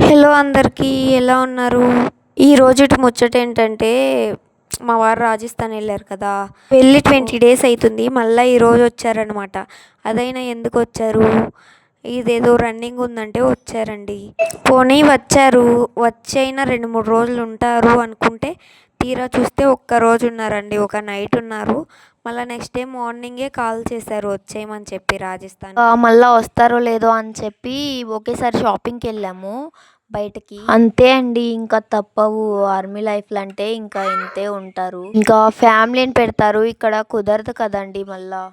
Hello అందరికీ ఎలా ఉన్నారు? ఈ రోజుటి ముచ్చట ఏంటంటే మా వారు రాజస్థాన్ వెళ్ళారు కదా! వెళ్ళి 20 డేస్ అవుతుంది. మళ్ళీ ఈరోజు వచ్చారనమాట. అదైనా ఎందుకు వచ్చారు? ఇదేదో రన్నింగ్ ఉందంటే వచ్చారండి. పోనీ వచ్చారు, వచ్చైనా 2-3 రోజులు ఉంటారు అనుకుంటే తీరా చూస్తే ఒక్కరోజు ఉన్నారండి. ఒక నైట్ ఉన్నారు. మళ్ళీ నెక్స్ట్ డే మార్నింగే కాల్ చేశారు వచ్చేయమని చెప్పి రాజస్థాన్. మళ్ళా వస్తారో లేదో అని చెప్పి ఒకేసారి షాపింగ్కి వెళ్ళాము బయటకి. అంతే అండి, ఇంకా తప్పవు. ఆర్మీ లైఫ్లు అంటే ఇంకా ఇంతే ఉంటారు. ఇంకా ఫ్యామిలీని పెడతారు, ఇక్కడ కుదరదు కదండి. మళ్ళా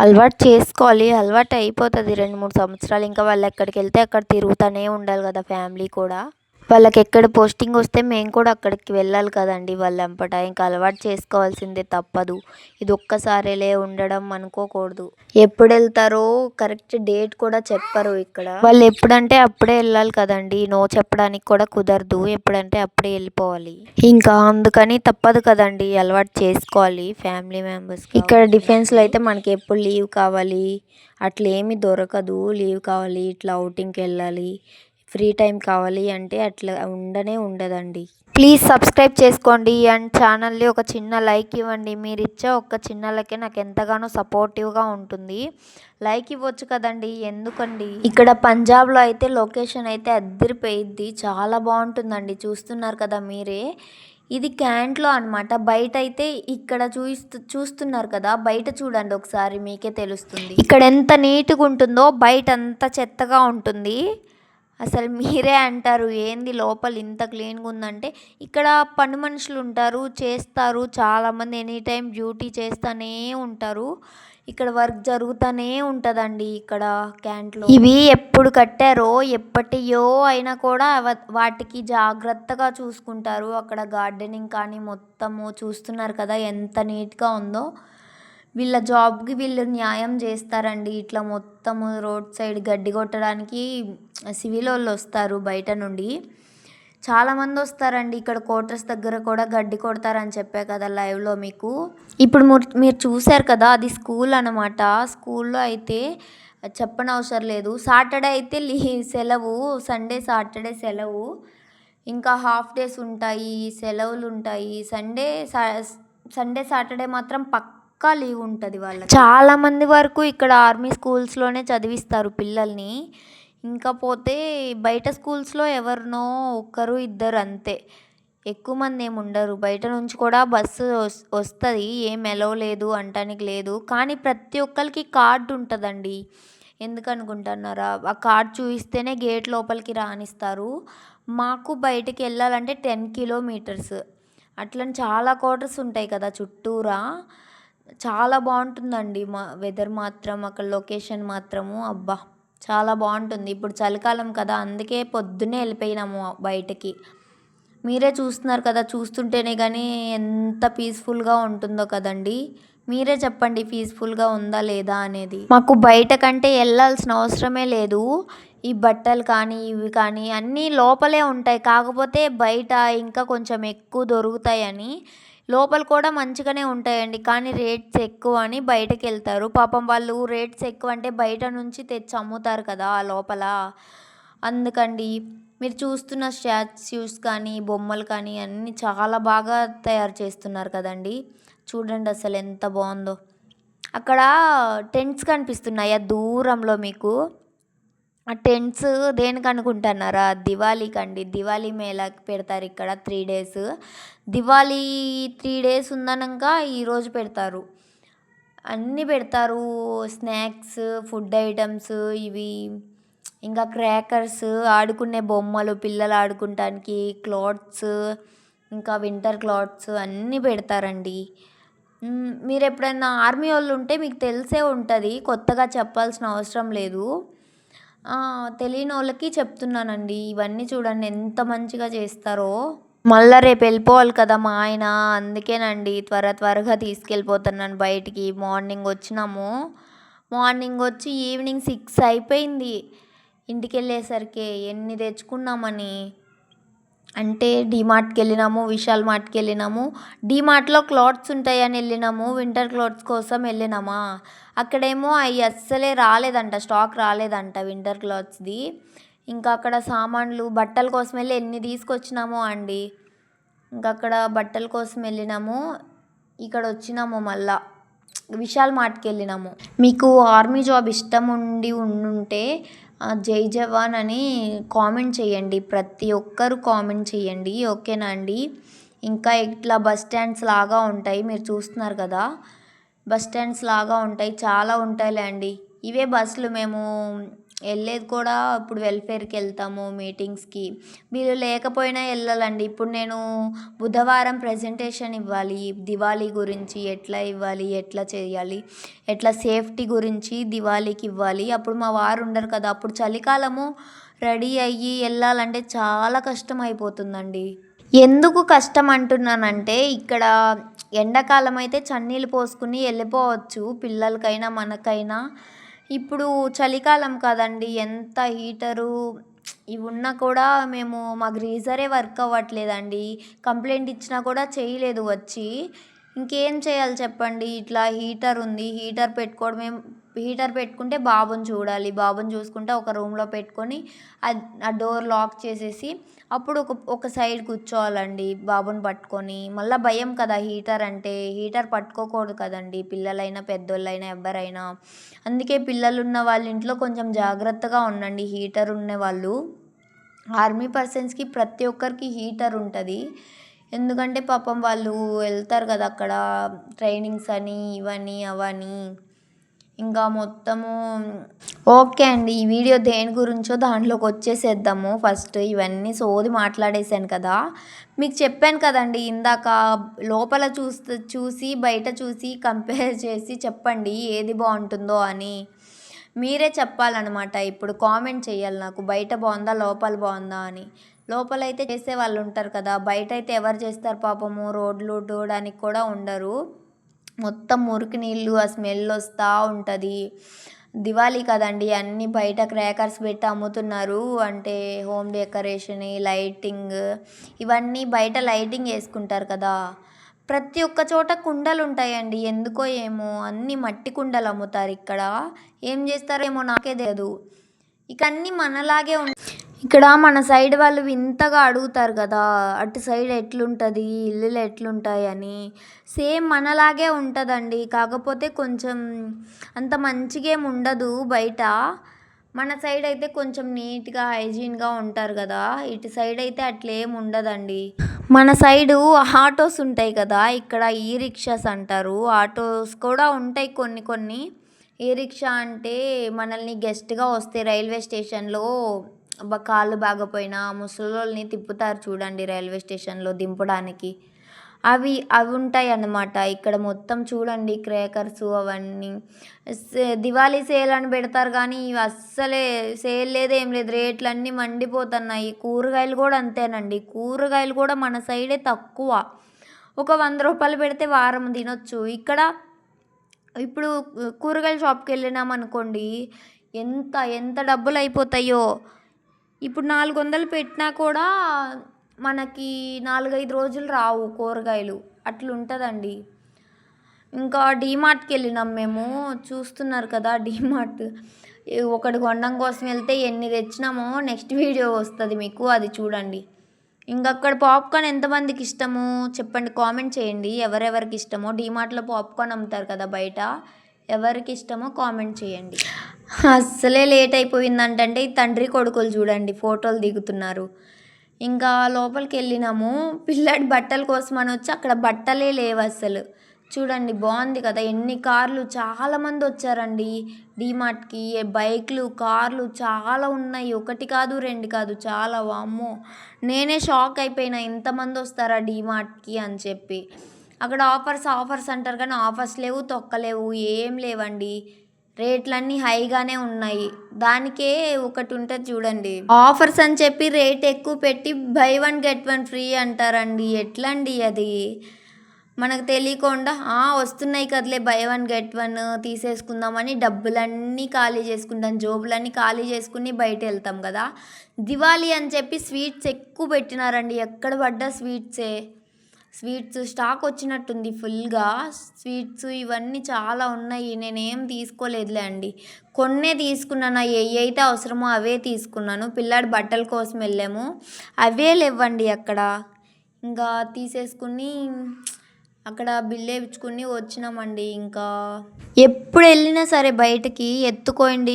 అలవాటు చేసుకోవాలి. అలవాటు అయిపోతుంది 2-3 సంవత్సరాలు. ఇంకా వాళ్ళు ఎక్కడికి వెళ్తే అక్కడ తిరుగుతూనే ఉండాలి కదా ఫ్యామిలీ కూడా. వాళ్ళకి ఎక్కడ పోస్టింగ్ వస్తే మేము కూడా అక్కడికి వెళ్ళాలి కదండి వాళ్ళ వెంపట. ఇంకా అలవాటు చేసుకోవాల్సిందే, తప్పదు. ఇది ఒక్కసారిలే ఉండడం అనుకోకూడదు. ఎప్పుడు వెళ్తారో కరెక్ట్ డేట్ కూడా చెప్పరు ఇక్కడ. వాళ్ళు ఎప్పుడంటే అప్పుడే వెళ్ళాలి కదండి. నో చెప్పడానికి కూడా కుదరదు. ఎప్పుడంటే అప్పుడే వెళ్ళిపోవాలి. ఇంకా అందుకని తప్పదు కదండి, అలవాటు చేసుకోవాలి ఫ్యామిలీ మెంబర్స్. ఇక్కడ డిఫెన్స్లో అయితే మనకి ఎప్పుడు లీవ్ కావాలి అట్లా ఏమీ దొరకదు. లీవ్ కావాలి, ఇట్లా అవుటింగ్కి వెళ్ళాలి, ఫ్రీ టైం కావాలి అంటే అట్లా ఉండదండి. ప్లీజ్ సబ్స్క్రైబ్ చేసుకోండి అండ్ ఛానల్ని ఒక చిన్న లైక్ ఇవ్వండి. మీరు ఇచ్చే ఒక చిన్న లైకే నాకు ఎంతగానో సపోర్టివ్గా ఉంటుంది. లైక్ ఇవ్వచ్చు కదండి, ఎందుకండి. ఇక్కడ పంజాబ్లో అయితే లొకేషన్ అయితే అద్దరిపోయిద్ది, చాలా బాగుంటుందండి. చూస్తున్నారు కదా మీరే. ఇది క్యాంట్లో అనమాట. బయట అయితే ఇక్కడ చూస్తున్నారు కదా, బయట చూడండి ఒకసారి, మీకే తెలుస్తుంది ఇక్కడ ఎంత నీట్గా ఉంటుందో. బయట అంత చెత్తగా ఉంటుంది. అసలు మీరే అంటారు ఏంది లోపల ఇంత క్లీన్గా ఉందంటే. ఇక్కడ పని మనుషులు ఉంటారు, చేస్తారు చాలామంది. ఎనీ టైం డ్యూటీ చేస్తూనే ఉంటారు. ఇక్కడ వర్క్ జరుగుతూనే ఉంటుందండి ఇక్కడ క్యాంట్లో. ఇవి ఎప్పుడు కట్టారో ఎప్పటియో అయినా కూడా వాటికి జాగ్రత్తగా చూసుకుంటారు. అక్కడ గార్డెనింగ్ కానీ మొత్తము చూస్తున్నారు కదా ఎంత నీట్గా ఉందో. వీళ్ళ జాబ్కి వీళ్ళు న్యాయం చేస్తారండి. ఇట్లా మొత్తము రోడ్ సైడ్ గడ్డి కొట్టడానికి సివిల్ వాళ్ళు వస్తారు బయట నుండి. చాలామంది వస్తారండి. ఇక్కడ క్వార్టర్స్ దగ్గర కూడా గడ్డి కొడతారని చెప్పా కదా లైవ్లో మీకు. ఇప్పుడు మీరు చూశారు కదా, అది స్కూల్ అనమాట. స్కూల్లో అయితే చెప్పనవసరం లేదు. సాటర్డే అయితే సెలవు, సండే సాటర్డే సెలవు. ఇంకా హాఫ్ డేస్ ఉంటాయి, సెలవులు ఉంటాయి. సండే సాటర్డే మాత్రం పక్కా లీవ్ ఉంటుంది వాళ్ళకి. చాలామంది వరకు ఇక్కడ ఆర్మీ స్కూల్స్లోనే చదివిస్తారు పిల్లల్ని. ఇంకా పోతే బయట స్కూల్స్లో ఎవరినో ఒకరు ఇద్దరు అంతే, ఎక్కువ మంది ఏమి ఉండరు. బయట నుంచి కూడా బస్సు వస్తుంది, ఏం ఎలవ్ లేదు అంటానికి లేదు. కానీ ప్రతి ఒక్కరికి కార్డు ఉంటుందండి. ఎందుకు అనుకుంటున్నారా? ఆ కార్డు చూపిస్తేనే గేట్ లోపలికి రానిస్తారు. మాకు బయటికి వెళ్ళాలంటే 10 కిలోమీటర్స్. అట్లని చాలా క్వార్టర్స్ ఉంటాయి కదా చుట్టూరా. చాలా బాగుంటుందండి వెదర్ మాత్రం, అక్కడ లొకేషన్ మాత్రము అబ్బా చాలా బాగుంటుంది. ఇప్పుడు చలికాలం కదా, అందుకే పొద్దున్నే వెళ్ళిపోయినాము బయటకి. మీరే చూస్తున్నారు కదా, చూస్తుంటేనే కానీ ఎంత పీస్ఫుల్గా ఉంటుందో కదండి. మీరే చెప్పండి పీస్ఫుల్గా ఉందా లేదా అనేది. మాకు బయట కంటే వెళ్ళాల్సిన అవసరమే లేదు. ఈ బట్టలు కానీ ఇవి కానీ అన్నీ లోపలే ఉంటాయి. కాకపోతే బయట ఇంకా కొంచెం ఎక్కువ దొరుకుతాయని, లోపల కూడా మంచిగానే ఉంటాయండి. కానీ రేట్స్ ఎక్కువ అని బయటకు వెళ్తారు. పాపం వాళ్ళు రేట్స్ ఎక్కువ అంటే బయట నుంచి తెచ్చి అమ్ముతారు కదా లోపల. అందుకండి మీరు చూస్తున్న స్టాచ్యూస్ కానీ బొమ్మలు కానీ అన్నీ చాలా బాగా తయారు చేస్తున్నారు కదండి. చూడండి అసలు ఎంత బాగుందో. అక్కడ టెంట్స్ కనిపిస్తున్నాయా దూరంలో మీకు? ఆ టెంట్స్ దేనికి అనుకుంటున్నారా? దివాళీకి అండి. దివాళీ మేళాకి పెడతారు ఇక్కడ 3 డేస్. దివాళీ 3 డేస్ ఉందనక ఈరోజు పెడతారు. అన్నీ పెడతారు, స్నాక్స్, ఫుడ్ ఐటమ్స్, ఇవి ఇంకా క్రాకర్స్, ఆడుకునే బొమ్మలు, పిల్లలు ఆడుకుంటానికి క్లాత్స్, ఇంకా వింటర్ క్లాత్స్ అన్నీ పెడతారండి. మీరు ఎప్పుడైనా ఆర్మీ వాళ్ళు ఉంటే మీకు తెలిసే ఉంటుంది, కొత్తగా చెప్పాల్సిన అవసరం లేదు. తెలియని వాళ్ళకి చెప్తున్నానండి. ఇవన్నీ చూడండి ఎంత మంచిగా చేస్తారో. మళ్ళీ రేపు వెళ్ళిపోవాలి కదా మా ఆయన, అందుకేనండి త్వరగా తీసుకెళ్ళిపోతున్నాను బయటికి. మార్నింగ్ వచ్చినాము, మార్నింగ్ వచ్చి ఈవినింగ్ 6 అయిపోయింది ఇంటికి వెళ్ళేసరికి. ఎన్ని తెచ్చుకున్నామని అంటే డీమార్ట్కి వెళ్ళినాము, విశాల్ మార్ట్కి వెళ్ళినాము. డీమార్ట్లో క్లాత్స్ ఉంటాయని వెళ్ళినాము, వింటర్ క్లాత్స్ కోసం వెళ్ళినామా. అక్కడేమో అవి అస్సలే రాలేదంట, స్టాక్ రాలేదంట వింటర్ క్లాత్స్ది. ఇంకా అక్కడ సామాన్లు బట్టల కోసం వెళ్ళి ఎన్ని తీసుకొచ్చినామో అండి. ఇంకా అక్కడ బట్టల కోసం వెళ్ళినాము, ఇక్కడ వచ్చినాము మళ్ళా విశాల్ మార్ట్కి వెళ్ళినాము. మీకు ఆర్మీ జాబ్ ఇష్టం ఉండుంటే జై జవాన్ అని కామెంట్ చేయండి, ప్రతి ఒక్కరు కామెంట్ చేయండి, ఓకేనా అండి. ఇంకా ఇట్లా బస్ స్టాండ్స్ లాగా ఉంటాయి, మీరు చూస్తున్నారు కదా, బస్ స్టాండ్స్ లాగా ఉంటాయి, చాలా ఉంటాయిలే అండి. ఇవే బస్సులు మేము వెళ్ళేది కూడా. ఇప్పుడు వెల్ఫేర్కి వెళ్తాము మీటింగ్స్కి, వీళ్ళు లేకపోయినా వెళ్ళాలండి. ఇప్పుడు నేను బుధవారం ప్రజెంటేషన్ ఇవ్వాలి దివాళీ గురించి, ఎట్లా ఇవ్వాలి, ఎట్లా చేయాలి, ఎట్లా సేఫ్టీ గురించి దివాళీకి ఇవ్వాలి. అప్పుడు మా వారు ఉండరు కదా, అప్పుడు చలికాలము రెడీ అయ్యి వెళ్ళాలంటే చాలా కష్టం అయిపోతుందండి. ఎందుకు కష్టం అంటున్నానంటే, ఇక్కడ ఎండాకాలం అయితే చన్నీళ్ళు పోసుకుని వెళ్ళిపోవచ్చు పిల్లలకైనా మనకైనా. ఇప్పుడు చలికాలం కదండి, ఎంత హీటరు ఇవి ఉన్నా కూడా మా గ్రీజరే వర్క్ అవ్వట్లేదండి. కంప్లైంట్ ఇచ్చినా కూడా చేయలేదు వచ్చి. ఇంకేం చేయాలి చెప్పండి, ఇట్లా హీటర్ ఉంది, హీటర్ పెట్టుకుంటే బాబుని చూడాలి, బాబుని చూసుకుంటే ఒక రూమ్లో పెట్టుకొని ఆ డోర్ లాక్ చేసేసి అప్పుడు ఒక సైడ్ కూర్చోవాలండి బాబుని పట్టుకొని. మళ్ళీ భయం కదా, హీటర్ అంటే హీటర్ పట్టుకోకూడదు కదండి, పిల్లలైనా పెద్దోళ్ళైనా ఎవరైనా. అందుకే పిల్లలు ఉన్న వాళ్ళ ఇంట్లో కొంచెం జాగ్రత్తగా ఉండండి, హీటర్ ఉన్న వాళ్ళు. ఆర్మీ పర్సన్స్కి ప్రతి ఒక్కరికి హీటర్ ఉంటుంది, ఎందుకంటే పాపం వాళ్ళు వెళ్తారు కదా అక్కడ ట్రైనింగ్స్ అని ఇవని అవని. ఇంకా మొత్తము ఓకే అండి, ఈ వీడియో దేని గురించో దాంట్లోకి వచ్చేసేద్దాము. ఫస్ట్ ఇవన్నీ సోది మాట్లాడేశాను కదా, మీకు చెప్పాను కదండి ఇందాక, లోపల చూసి బయట చూసి కంపేర్ చేసి చెప్పండి ఏది బాగుంటుందో అని. మీరే చెప్పాలన్నమాట, ఇప్పుడు కామెంట్ చేయాలి నాకు, బయట బాగుందా లోపల బాగుందా అని. లోపలైతే చేసే వాళ్ళు ఉంటారు కదా, బయట అయితే ఎవరు చేస్తారు పాపము, రోడ్లు ఊడవడానికి కూడా ఉండరు, మొత్తం మురికి నీళ్ళు, ఆ స్మెల్ వస్తూ ఉంటుంది. దివాళీ కదండి, అన్నీ బయట క్రాకర్స్ పెట్టి అమ్ముతున్నారు, అంటే హోమ్ డెకరేషన్, లైటింగ్, ఇవన్నీ బయట లైటింగ్ వేసుకుంటారు కదా. ప్రతి ఒక్క చోట కుండలు ఉంటాయండి, ఎందుకో ఏమో అన్నీ మట్టి కుండలు అమ్ముతారు ఇక్కడ. ఏం చేస్తారో ఏమో నాకే తెలియదు. ఇక అన్నీ మనలాగే ఇక్కడ మన సైడ్ వాళ్ళు వింతగా అడుగుతారు కదా, అటు సైడ్ ఎట్లుంటుంది, ఇల్లులు ఎట్లుంటాయి అని. సేమ్ మనలాగే ఉంటుందండి, కాకపోతే కొంచెం అంత మంచిగా ఏమి ఉండదు బయట. మన సైడ్ అయితే కొంచెం నీట్గా హైజీన్గా ఉంటారు కదా, ఇటు సైడ్ అయితే అట్లేం ఉండదండి. మన సైడు ఆటోస్ ఉంటాయి కదా, ఇక్కడ ఈ రిక్షాస్ అంటారు, ఆటోస్ కూడా ఉంటాయి కొన్ని. ఈ రిక్షా అంటే మనల్ని గెస్ట్గా వస్తే రైల్వే స్టేషన్లో కాళ్ళు బాగపోయినా ముసలోళ్ళని తిప్పుతారు చూడండి రైల్వే స్టేషన్లో దింపడానికి, అవి ఉంటాయి అన్నమాట. ఇక్కడ మొత్తం చూడండి క్రేకర్స్ అవన్నీ. దివాళీ సేల్ అని పెడతారు కానీ ఇవి అస్సలే సేల్ లేదు, ఏం లేదు, రేట్లు అన్నీ మండిపోతున్నాయి. కూరగాయలు కూడా అంతేనండి, కూరగాయలు కూడా మన సైడే తక్కువ, ఒక 100 రూపాయలు పెడితే వారం తినొచ్చు. ఇక్కడ ఇప్పుడు కూరగాయల షాప్కి వెళ్ళినామనుకోండి, ఎంత డబ్బులు అయిపోతాయో. ఇప్పుడు 400 పెట్టినా కూడా మనకి 4-5 రోజులు రావు కూరగాయలు, అట్లుంటుందండి. ఇంకా డీమార్ట్కి వెళ్ళినాం మేము, చూస్తున్నారు కదా డీమార్ట్. ఒకటి కొనడం కోసం వెళ్తే ఎన్ని తెచ్చినామో నెక్స్ట్ వీడియో వస్తుంది మీకు, అది చూడండి. ఇంకా అక్కడ పాప్కార్న్ ఎంతమందికి ఇష్టమో చెప్పండి, కామెంట్ చేయండి ఎవరెవరికి ఇష్టమో. డీమార్ట్లో పాప్కార్న్ అమ్ముతారు కదా బయట, ఎవరికి ఇష్టమో కామెంట్ చేయండి. అస్సలే లేట్ అయిపోయిందంటే ఈ తండ్రి కొడుకులు చూడండి ఫోటోలు దిగుతున్నారు. ఇంకా లోపలికి వెళ్ళినాము, పిల్లాడి బట్టల కోసం అని వచ్చి అక్కడ బట్టలే లేవు అసలు. చూడండి బాగుంది కదా, ఎన్ని కార్లు, చాలామంది వచ్చారండి డీమార్ట్కి. బైక్లు, కార్లు చాలా ఉన్నాయి, ఒకటి కాదు రెండు కాదు, చాలా. వామ్మో, నేనే షాక్ అయిపోయినా, ఇంతమంది వస్తారా డీమార్ట్కి అని చెప్పి. అక్కడ ఆఫర్స్ అంటారు కానీ ఆఫర్స్ లేవు, తొక్కలేవు, ఏం లేవండి. రేట్లన్నీ హైగానే ఉన్నాయి. దానికే ఒకటి ఉంటుంది చూడండి, ఆఫర్స్ అని చెప్పి రేట్ ఎక్కువ పెట్టి బై 1 get 1 ఫ్రీ అంటారండి. ఎట్లా అండి అది, మనకు తెలియకుండా వస్తున్నాయి కదలే బై 1 get 1 తీసేసుకుందామని డబ్బులన్నీ ఖాళీ చేసుకుంటాం, జోబులన్నీ ఖాళీ చేసుకుని బయట వెళ్తాం కదా. దివాళీ అని చెప్పి స్వీట్స్ ఎక్కువ పెట్టినారండి, ఎక్కడ పడ్డా స్వీట్సే. స్వీట్స్ స్టాక్ వచ్చినట్టుంది ఫుల్గా. స్వీట్స్ ఇవన్నీ చాలా ఉన్నాయి. నేనేం తీసుకోలేదులే అండి. కొన్నే తీసుకున్నాను. అయితే అవసరమో అవే తీసుకున్నాను. పిల్లాడి బట్టల కోసం వెళ్ళాము, అవే లేవండి అక్కడ. ఇంకా తీసేసుకుని అక్కడ బిల్ వేయించుకుని వచ్చినామండి. ఇంకా ఎప్పుడు వెళ్ళినా సరే బయటకి ఎత్తుకోండి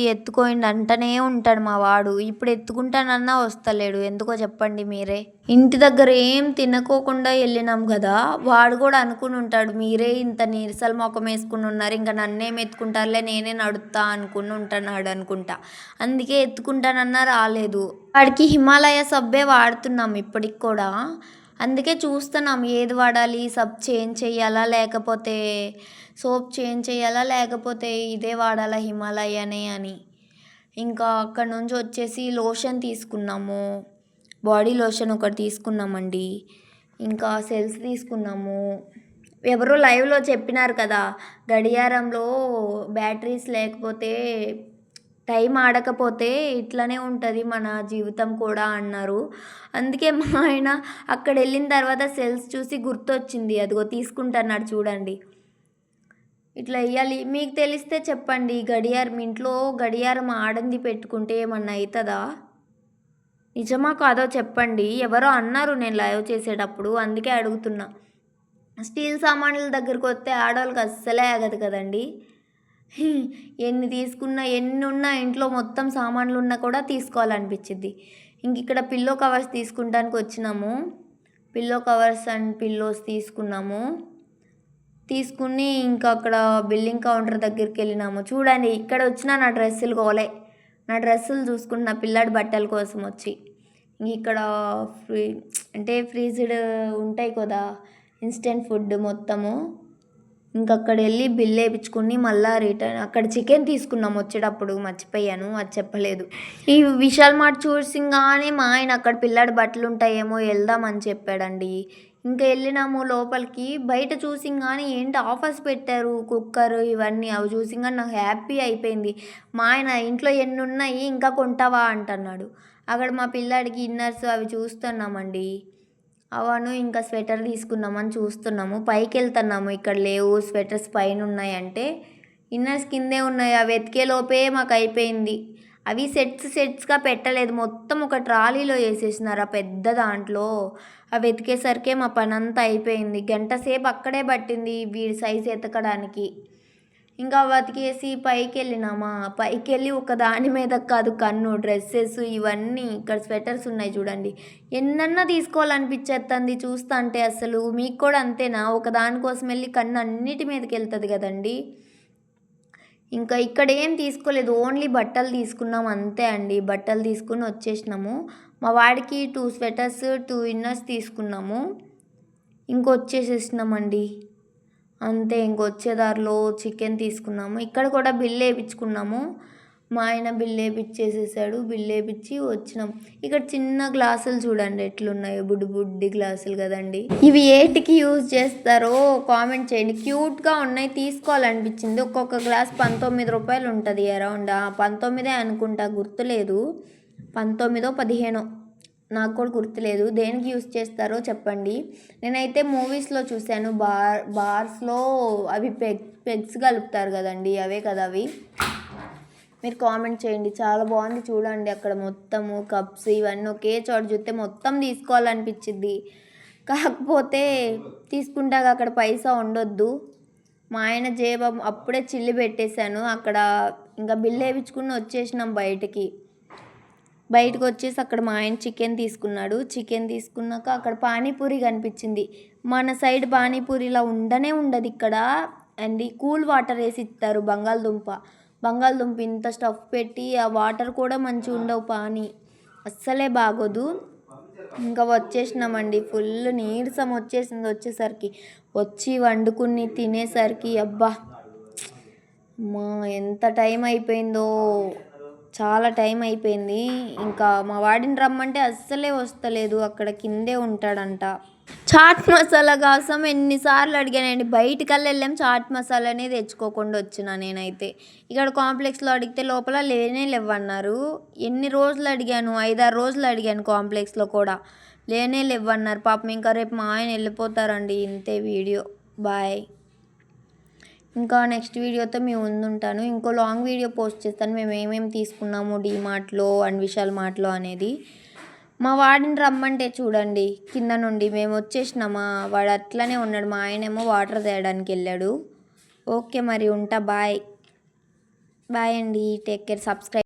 అంటనే ఉంటాడు మా వాడు. ఇప్పుడు ఎత్తుకుంటానన్నా వస్తలేడు, ఎందుకో చెప్పండి మీరే. ఇంటి దగ్గర ఏం తినకోకుండా వెళ్ళినాం కదా, వాడు కూడా అనుకుని ఉంటాడు మీరే ఇంత నీరసల మొఖం వేసుకుని ఉన్నారు, ఇంకా నన్నేం ఎత్తుకుంటారులే నేనే నడుస్తా అనుకుని ఉంటున్నాడు అనుకుంటా. అందుకే ఎత్తుకుంటానన్నా రాలేదు. వాడికి హిమాలయ సబ్బే వాడుతున్నాం ఇప్పటికి కూడా. అందుకే చూస్తున్నాం ఏది వాడాలి, సబ్ చేంజ్ చేయాలా లేకపోతే సోప్ చేంజ్ చేయాలా లేకపోతే ఇదే వాడాలా హిమాలయనే అని. ఇంకా అక్కడ నుంచి వచ్చేసి లోషన్ తీసుకున్నాము, బాడీ లోషన్ ఒకటి తీసుకున్నామండి. ఇంకా సెల్స్ తీసుకున్నాము. ఎవరో లైవ్లో చెప్పినారు కదా, గడియారంలో బ్యాటరీస్ లేకపోతే టైం ఆడకపోతే ఇట్లనే ఉంటుంది మన జీవితం కూడా అన్నారు. అందుకే మా ఆయన అక్కడ వెళ్ళిన తర్వాత సెల్స్ చూసి గుర్తొచ్చింది, అదిగో తీసుకుంటున్నాడు చూడండి. ఇట్లా వేయాలి. మీకు తెలిస్తే చెప్పండి, గడియారం ఇంట్లో గడియారం ఆడంది పెట్టుకుంటే ఏమన్నా అవుతుందా? నిజమా కాదో చెప్పండి. ఎవరో అన్నారు నేను లైవ్ చేసేటప్పుడు, అందుకే అడుగుతున్నా. స్టీల్ సామాన్ల దగ్గరికి వస్తే ఆడవాళ్ళకి అస్సలే ఆగదు కదండి. ఎన్ని తీసుకున్నా ఎన్ని ఉన్నా ఇంట్లో మొత్తం సామాన్లు ఉన్నా కూడా తీసుకోవాలనిపించింది. ఇంక ఇక్కడ పిల్లో కవర్స్ తీసుకుంటానికి వచ్చినాము. పిల్లో కవర్స్ అండ్ పిల్లోస్ తీసుకున్నాము. తీసుకుని ఇంకా అక్కడ బిల్లింగ్ కౌంటర్ దగ్గరికి వెళ్ళినాము. చూడండి ఇక్కడ వచ్చిన నా డ్రెస్సులు కోలే, నా డ్రెస్సులు చూసుకుంటున్న పిల్లాడి బట్టల కోసం వచ్చి. ఇక్కడ ఫ్రీజ్డ్ ఉంటాయి కదా ఇన్స్టెంట్ ఫుడ్ మొత్తము. ఇంకక్కడ వెళ్ళి బిల్ వేయించుకుని మళ్ళీ రిటర్న్ అక్కడ చికెన్ తీసుకున్నాం వచ్చేటప్పుడు, మర్చిపోయాను అది చెప్పలేదు. ఈ విశాల్ మార్ట్ చూసింగానే మా ఆయన అక్కడ పిల్లాడి బట్టలు ఉంటాయేమో వెళ్దామని చెప్పాడండి. ఇంకా వెళ్ళినాము లోపలికి. బయట చూసింగానే ఏంటి ఆఫర్స్ పెట్టారు, కుక్కర్ ఇవన్నీ అవి చూసింగానే నాకు హ్యాపీ అయిపోయింది. మా ఆయన ఇంట్లో ఎన్ని ఉన్నాయి ఇంకా కొంటావా అంటున్నాడు. అక్కడ మా పిల్లాడికి ఇన్నర్స్ అవి చూస్తున్నామండి. అవను ఇంకా స్వెటర్ తీసుకుందామని చూస్తున్నాము. పైకి వెళ్తున్నాము, ఇక్కడ లేవు స్వెటర్స్ పైన ఉన్నాయంటే ఇన్నర్స్ కిందే ఉన్నాయి. అవి వెతికే లోపే మాకు అయిపోయింది. అవి సెట్స్గా పెట్టలేదు, మొత్తం ఒక ట్రాలీలో వేసేసినారు ఆ పెద్ద దాంట్లో. అవి వెతికేసరికే మా పని అంతా అయిపోయింది. గంట సేపు అక్కడే పట్టింది వీడి సైజు ఎతకడానికి. ఇంకా బతికేసి పైకి వెళ్ళినామా, పైకి వెళ్ళి ఒక దాని మీద కాదు కన్ను, డ్రెస్సెస్ ఇవన్నీ. ఇక్కడ స్వెటర్స్ ఉన్నాయి చూడండి, ఎన్నన్నా తీసుకోవాలనిపించేస్తుంది చూస్తా అంటే. అసలు మీకు కూడా అంతేనా? ఒక దానికోసం వెళ్ళి కన్ను అన్నిటి మీదకి వెళ్తుంది కదండి. ఇంకా ఇక్కడ ఏం తీసుకోలేదు, ఓన్లీ బట్టలు తీసుకున్నాం అంతే అండి. బట్టలు తీసుకుని వచ్చేసినాము. మా వాడికి 2 స్వెటర్స్ 2 ఇన్నర్స్ తీసుకున్నాము. ఇంకొచ్చేసేసినామండి అంతే. ఇంకొచ్చేదారిలో చికెన్ తీసుకున్నాము. ఇక్కడ కూడా బిల్ వేయించుకున్నాము. మా ఆయన బిల్ వేయించేసేసాడు. బిల్ వేయించి వచ్చినాం. ఇక్కడ చిన్న గ్లాసులు చూడండి ఎట్లున్నాయో, బుడ్డి గ్లాసులు కదండి. ఇవి ఏటికి యూజ్ చేస్తారో కామెంట్ చేయండి. క్యూట్గా ఉన్నాయి, తీసుకోవాలనిపించింది. ఒక్కొక్క గ్లాస్ 19 రూపాయలు ఉంటుంది అరౌండ్. 19 అనుకుంటా, గుర్తులేదు. 19 15 నాకు కూడా గుర్తులేదు. దేనికి యూస్ చేస్తారో చెప్పండి. నేనైతే మూవీస్లో చూశాను, బార్స్లో అవి పెగ్స్ కలుపుతారు కదండి, అవే కదా అవి. మీరు కామెంట్ చేయండి. చాలా బాగుంది చూడండి. అక్కడ మొత్తము కప్స్ ఇవన్నీ ఒకే చోట చూస్తే మొత్తం తీసుకోవాలనిపించింది. కాకపోతే తీసుకుంటాక అక్కడ పైసా ఉండొద్దు. మా ఆయన జేబు అప్పుడే చిల్లి పెట్టేశాను అక్కడ. ఇంకా బిల్ వేయించుకుని వచ్చేసినాం బయటకు వచ్చేసి అక్కడ మా ఆయన చికెన్ తీసుకున్నాడు. చికెన్ తీసుకున్నాక అక్కడ పానీపూరి కనిపించింది. మన సైడ్ పానీపూరిలా ఉండదు ఇక్కడ అండి. కూల్ వాటర్ వేసి ఇస్తారు. బంగాళదుంప ఇంత స్టఫ్ పెట్టి, ఆ వాటర్ కూడా మంచిగా ఉండవు, పానీ అస్సలే బాగోదు. ఇంకా వచ్చేసినామండి. ఫుల్ నీరసం వచ్చేసింది. వచ్చి వండుకుని తినేసరికి అబ్బా మా ఎంత టైం అయిపోయిందో, చాలా టైం అయిపోయింది. ఇంకా మా వాడిని రమ్మంటే అస్సలే వస్తలేదు, అక్కడ కిందే ఉంటాడంట. చాట్ మసాలా కోసం ఎన్నిసార్లు అడిగానండి. బయటికల్లా వెళ్ళాం, చాట్ మసాలానే తెచ్చుకోకుండా వచ్చిన నేనైతే. ఇక్కడ కాంప్లెక్స్లో అడిగితే లోపల లేనే లేవన్నారు. ఎన్ని రోజులు అడిగాను, 5-6 రోజులు అడిగాను కాంప్లెక్స్లో కూడా, లేనే లేవన్నారు. పాపం ఇంకా రేపు మా ఆయన వెళ్ళిపోతారండి. ఇంతే వీడియో, బాయ్. ఇంకా నెక్స్ట్ వీడియోతో మీ ముందుంటాను. ఇంకో లాంగ్ వీడియో పోస్ట్ చేస్తాను, మేము ఏమేమి తీసుకున్నాము డీమార్ట్లో అండ్ విశాల్ మార్ట్లో అనేది. మా వాడిని రమ్మంటే చూడండి, కింద నుండి మేము వచ్చేసినామా, వాడు అట్లనే ఉన్నాడు. మా ఆయనేమో వాటర్ తేయడానికి వెళ్ళాడు. ఓకే మరి ఉంటా, బాయ్. బాయ్ అండి, టేక్ కేర్, సబ్స్క్రైబ్.